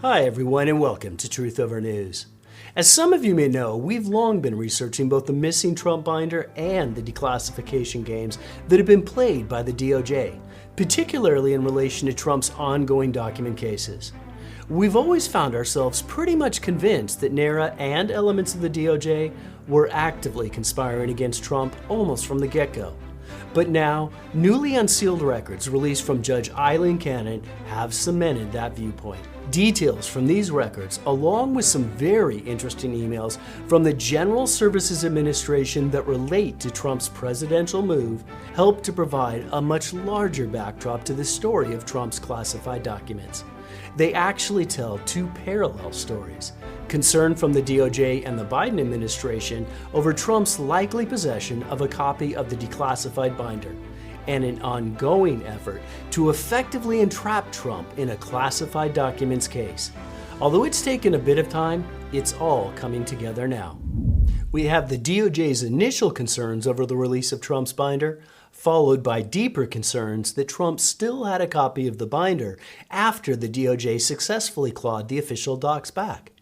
Hi everyone and welcome to Truth Over News. As some of you may know, we've long been researching both the missing Trump binder and the declassification games that have been played by the DOJ, particularly in relation to Trump's ongoing document cases. We've always found ourselves pretty much convinced that NARA and elements of the DOJ were actively conspiring against Trump almost from the get-go. But now, newly unsealed records released from Judge Eileen Cannon have cemented that viewpoint. Details from these records, along with some very interesting emails from the General Services Administration that relate to Trump's presidential move, help to provide a much larger backdrop to the story of Trump's classified documents. They actually tell two parallel stories: concern from the DOJ and the Biden administration over Trump's likely possession of a copy of the declassified binder, and an ongoing effort to effectively entrap Trump in a classified documents case. Although it's taken a bit of time, it's all coming together now. We have the DOJ's initial concerns over the release of Trump's binder, followed by deeper concerns that Trump still had a copy of the binder after the DOJ successfully clawed the official docs back.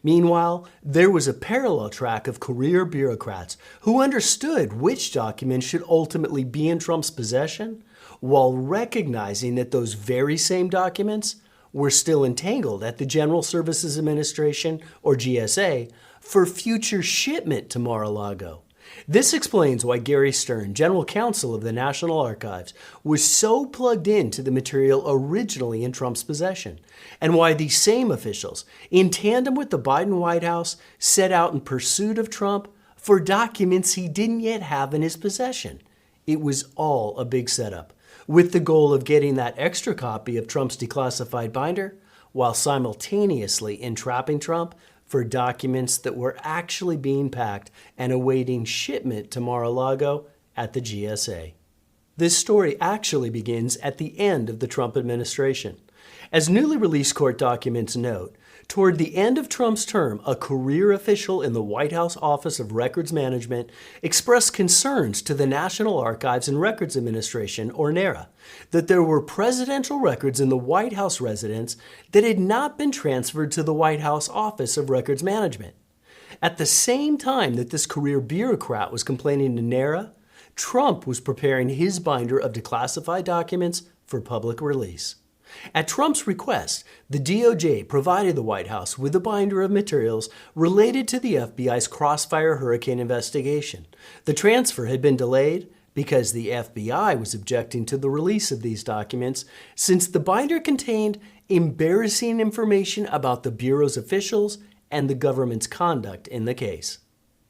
Meanwhile, there was a parallel track of career bureaucrats who understood which documents should ultimately be in Trump's possession, while recognizing that those very same documents were still entangled at the General Services Administration, or GSA, for future shipment to Mar-a-Lago. This explains why Gary Stern, General Counsel of the National Archives, was so plugged into the material originally in Trump's possession, and why these same officials, in tandem with the Biden White House, set out in pursuit of Trump for documents he didn't yet have in his possession. It was all a big setup, with the goal of getting that extra copy of Trump's declassified binder, while simultaneously entrapping Trump for documents that were actually being packed and awaiting shipment to Mar-a-Lago at the GSA. This story actually begins at the end of the Trump administration. As newly released court documents note, toward the end of Trump's term, a career official in the White House Office of Records Management expressed concerns to the National Archives and Records Administration, or NARA, that there were presidential records in the White House residence that had not been transferred to the White House Office of Records Management. At the same time that this career bureaucrat was complaining to NARA, Trump was preparing his binder of declassified documents for public release. At Trump's request, the DOJ provided the White House with a binder of materials related to the FBI's Crossfire Hurricane investigation. The transfer had been delayed because the FBI was objecting to the release of these documents, since the binder contained embarrassing information about the Bureau's officials and the government's conduct in the case.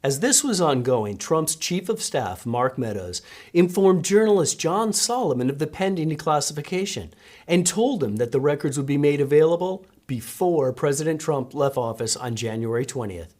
As this was ongoing, Trump's chief of staff, Mark Meadows, informed journalist John Solomon of the pending declassification and told him that the records would be made available before President Trump left office on January 20th.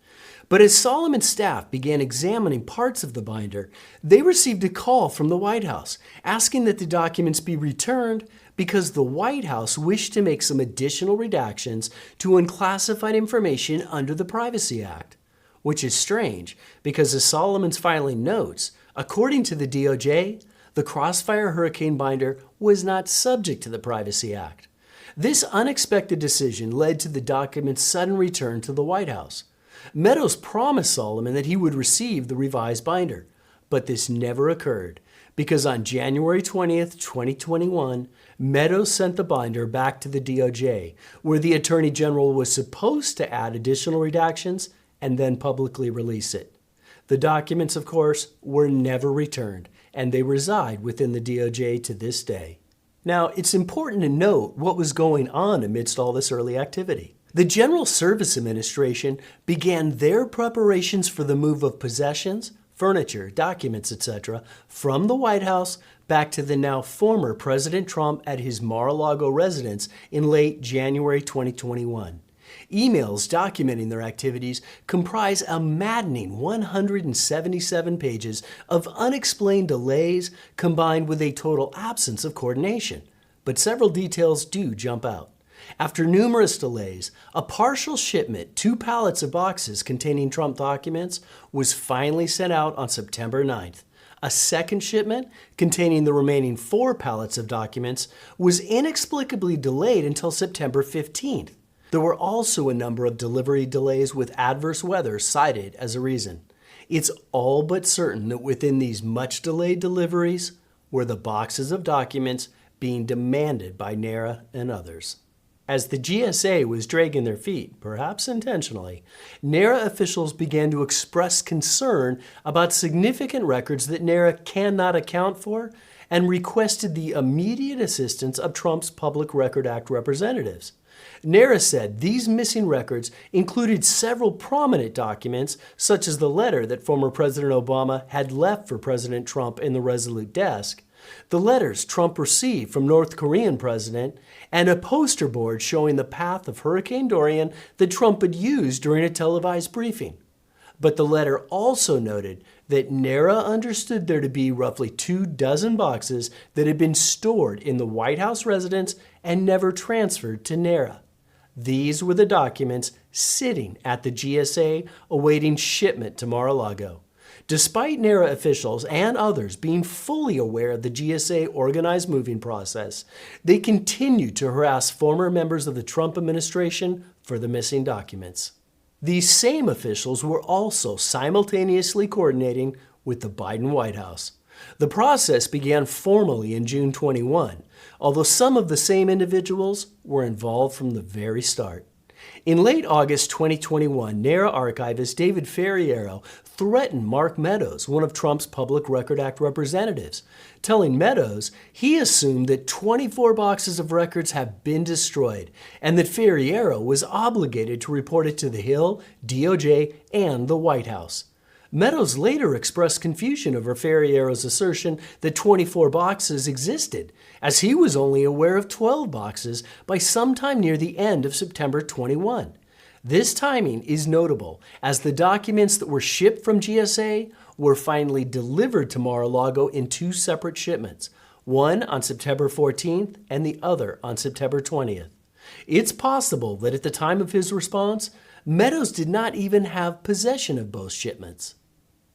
But as Solomon's staff began examining parts of the binder, they received a call from the White House asking that the documents be returned because the White House wished to make some additional redactions to unclassified information under the Privacy Act. Which is strange, because as Solomon's filing notes, according to the DOJ, the Crossfire Hurricane binder was not subject to the Privacy Act. This unexpected decision led to the document's sudden return to the White House. Meadows promised Solomon that he would receive the revised binder, but this never occurred, because on January 20th, 2021, Meadows sent the binder back to the DOJ, where the Attorney General was supposed to add additional redactions and then publicly release it. The documents, of course, were never returned, and they reside within the DOJ to this day. Now, it's important to note what was going on amidst all this early activity. The General Services Administration began their preparations for the move of possessions, furniture, documents, etc., from the White House back to the now former President Trump at his Mar-a-Lago residence in late January 2021. Emails documenting their activities comprise a maddening 177 pages of unexplained delays combined with a total absence of coordination. But several details do jump out. After numerous delays, a partial shipment, 2 pallets of boxes containing Trump documents, was finally sent out on September 9th. A second shipment, containing the remaining 4 pallets of documents, was inexplicably delayed until September 15th. There were also a number of delivery delays with adverse weather cited as a reason. It's all but certain that within these much delayed deliveries were the boxes of documents being demanded by NARA and others. As the GSA was dragging their feet, perhaps intentionally, NARA officials began to express concern about significant records that NARA cannot account for and requested the immediate assistance of Trump's Public Record Act representatives. NARA said these missing records included several prominent documents, such as the letter that former President Obama had left for President Trump in the Resolute desk, the letters Trump received from North Korean president, and a poster board showing the path of Hurricane Dorian that Trump had used during a televised briefing. But the letter also noted that NARA understood there to be roughly 24 boxes that had been stored in the White House residence and never transferred to NARA. These were the documents sitting at the GSA awaiting shipment to Mar-a-Lago. Despite NARA officials and others being fully aware of the GSA organized moving process, they continued to harass former members of the Trump administration for the missing documents. These same officials were also simultaneously coordinating with the Biden White House. The process began formally in June 21, although some of the same individuals were involved from the very start. In late August 2021, NARA archivist David Ferriero threatened Mark Meadows, one of Trump's Public Record Act representatives, telling Meadows he assumed that 24 boxes of records have been destroyed and that Ferriero was obligated to report it to the Hill, DOJ, and the White House. Meadows later expressed confusion over Ferriero's assertion that 24 boxes existed, as he was only aware of 12 boxes by sometime near the end of September 21. This timing is notable, as the documents that were shipped from GSA were finally delivered to Mar-a-Lago in two separate shipments, one on September 14th and the other on September 20th. It's possible that at the time of his response, Meadows did not even have possession of both shipments.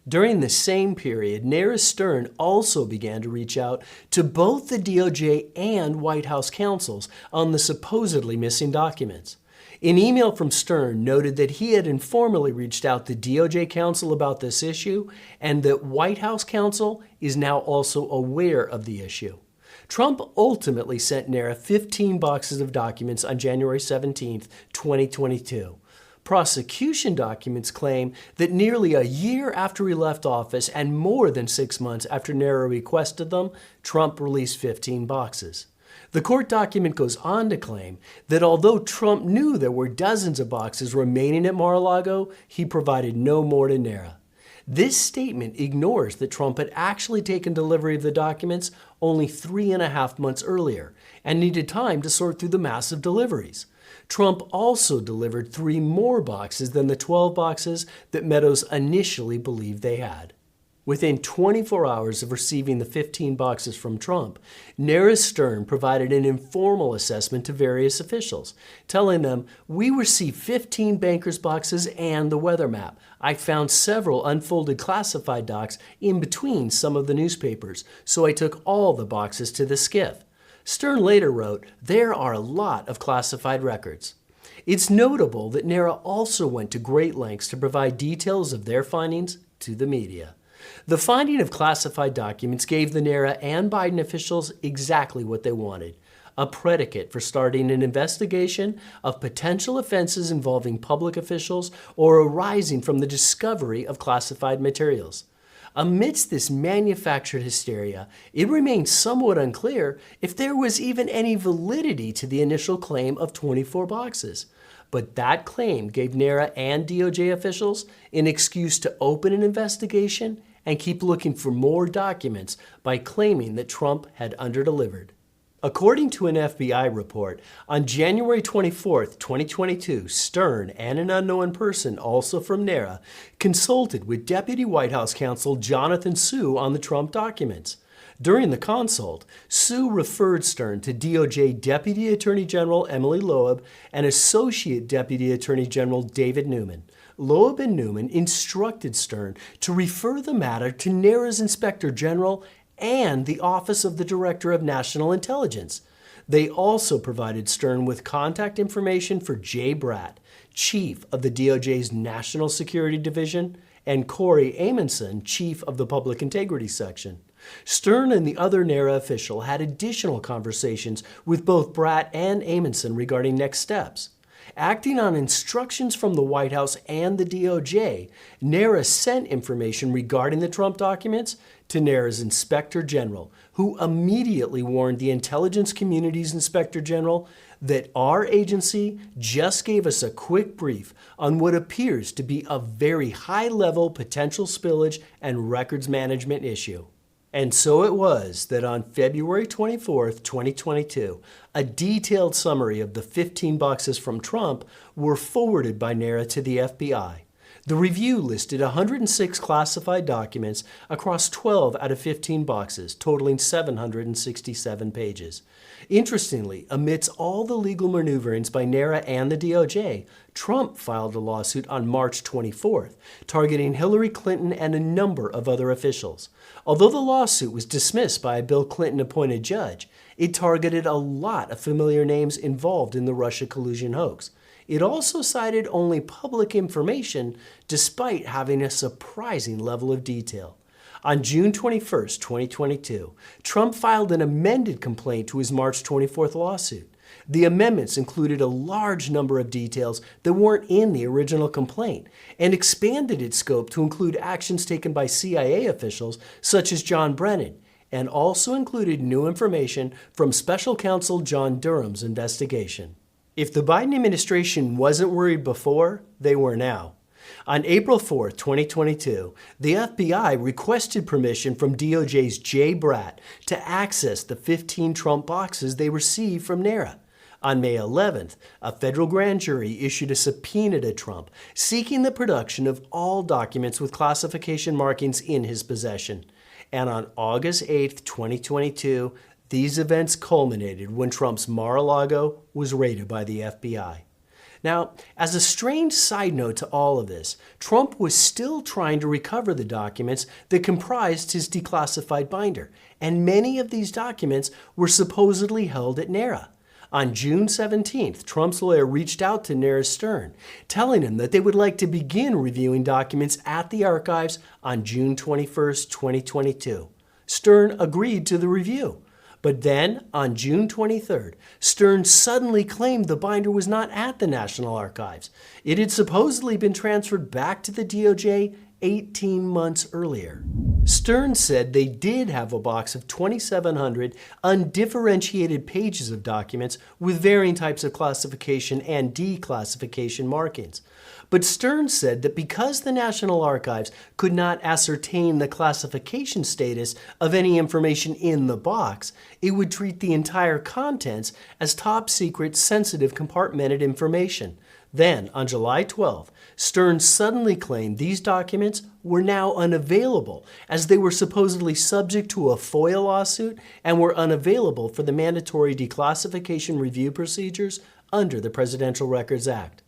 During the same period, NARA Stern also began to reach out to both the DOJ and White House counsels on the supposedly missing documents. An email from Stern noted that he had informally reached out to DOJ counsel about this issue and that White House counsel is now also aware of the issue. Trump ultimately sent NARA 15 boxes of documents on January 17, 2022. Prosecution documents claim that nearly a year after he left office and more than 6 months after NARA requested them, Trump released 15 boxes. The court document goes on to claim that although Trump knew there were dozens of boxes remaining at Mar-a-Lago, he provided no more to NARA. This statement ignores that Trump had actually taken delivery of the documents only 3.5 months earlier and needed time to sort through the massive deliveries. Trump also delivered 3 more boxes than the 12 boxes that Meadows initially believed they had. Within 24 hours of receiving the 15 boxes from Trump, NARA Stern provided an informal assessment to various officials, telling them, "We received 15 bankers' boxes and the weather map. I found several unfolded classified docs in between some of the newspapers, so I took all the boxes to the SCIF." Stern later wrote, "There are a lot of classified records." It's notable that NARA also went to great lengths to provide details of their findings to the media. The finding of classified documents gave the NARA and Biden officials exactly what they wanted: a predicate for starting an investigation of potential offenses involving public officials or arising from the discovery of classified materials. Amidst this manufactured hysteria, it remains somewhat unclear if there was even any validity to the initial claim of 24 boxes. But that claim gave NARA and DOJ officials an excuse to open an investigation and keep looking for more documents by claiming that Trump had underdelivered. According to an FBI report, on January 24, 2022, Stern and an unknown person, also from NARA, consulted with Deputy White House Counsel Jonathan Su on the Trump documents. During the consult, Su referred Stern to DOJ Deputy Attorney General Emily Loeb and Associate Deputy Attorney General David Newman. Loeb and Newman instructed Stern to refer the matter to NARA's Inspector General and the Office of the Director of National Intelligence. They also provided Stern with contact information for Jay Bratt, chief of the DOJ's National Security Division, and Corey Amundson, chief of the Public Integrity Section. Stern and the other NARA official had additional conversations with both Bratt and Amundson regarding next steps. Acting on instructions from the White House and the DOJ, NARA sent information regarding the Trump documents to NARA's Inspector General, who immediately warned the intelligence community's Inspector General that our agency just gave us a quick brief on what appears to be a very high-level potential spillage and records management issue. And so it was that on February 24, 2022, a detailed summary of the 15 boxes from Trump were forwarded by NARA to the FBI. The review listed 106 classified documents across 12 out of 15 boxes, totaling 767 pages. Interestingly, amidst all the legal maneuverings by NARA and the DOJ, Trump filed a lawsuit on March 24th, targeting Hillary Clinton and a number of other officials. Although the lawsuit was dismissed by a Bill Clinton-appointed judge, it targeted a lot of familiar names involved in the Russia collusion hoax. It also cited only public information, despite having a surprising level of detail. On June 21, 2022, Trump filed an amended complaint to his March 24th lawsuit. The amendments included a large number of details that weren't in the original complaint and expanded its scope to include actions taken by CIA officials such as John Brennan, and also included new information from Special Counsel John Durham's investigation. If the Biden administration wasn't worried before, they were now. On April 4, 2022, the FBI requested permission from DOJ's Jay Bratt to access the 15 Trump boxes they received from NARA. On May 11th, a federal grand jury issued a subpoena to Trump, seeking the production of all documents with classification markings in his possession. And on August 8, 2022, these events culminated when Trump's Mar-a-Lago was raided by the FBI. Now, as a strange side note to all of this, Trump was still trying to recover the documents that comprised his declassified binder, and many of these documents were supposedly held at NARA. On June 17th, Trump's lawyer reached out to NARA Stern, telling him that they would like to begin reviewing documents at the archives on June 21, 2022. Stern agreed to the review. But then, on June 23rd, Stern suddenly claimed the binder was not at the National Archives. It had supposedly been transferred back to the DOJ 18 months earlier. Stern said they did have a box of 2,700 undifferentiated pages of documents with varying types of classification and declassification markings. But Stern said that because the National Archives could not ascertain the classification status of any information in the box, it would treat the entire contents as top-secret, sensitive, compartmented information. Then, on July 12th, Stern suddenly claimed these documents were now unavailable, as they were supposedly subject to a FOIA lawsuit and were unavailable for the mandatory declassification review procedures under the Presidential Records Act.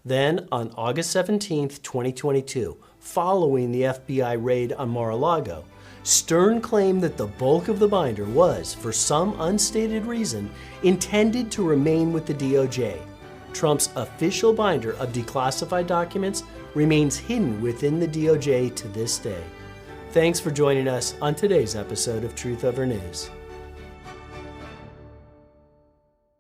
Then, on August 17, 2022, following the FBI raid on Mar-a-Lago, Stern claimed that the bulk of the binder was, for some unstated reason, intended to remain with the DOJ. Trump's official binder of declassified documents remains hidden within the DOJ to this day. Thanks for joining us on today's episode of Truth Over News.